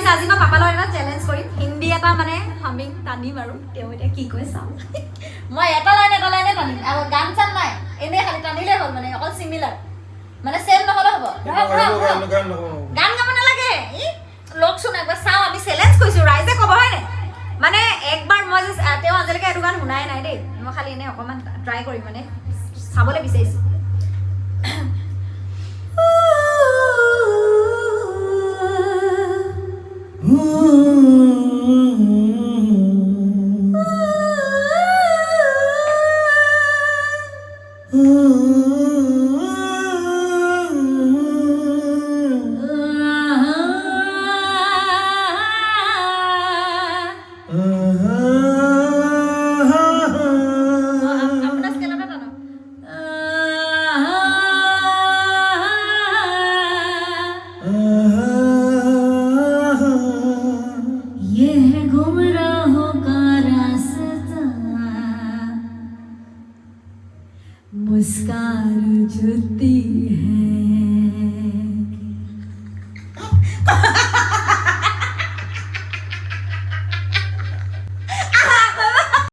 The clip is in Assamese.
কৈছে আজি মই পাপালৰ এটা চেলেঞ্জ কৰিম হিন্দী এটা মানে হামিং টানিম আৰু তেওঁ এতিয়া কি কয় চাম মই এটা লাইনে টানিম আৰু গান চান নাই এনে খালি টানিলে হ'ল মানে অকল সিমিলাৰ মানে সেম নহলে হ'ব গান গাব নালাগে ই লোক শুনা একবাৰ চাও আমি চেলেঞ্জ কৰিছো ৰাইজে ক'ব হয় নে মানে একবাৰ মই তেওঁ আজিলৈকে এইটো গান শুনাই নাই দেই মই খালি এনে অকমান ট্ৰাই কৰিম মানে চাবলৈ বিচাৰিছো मुस्कान जुती है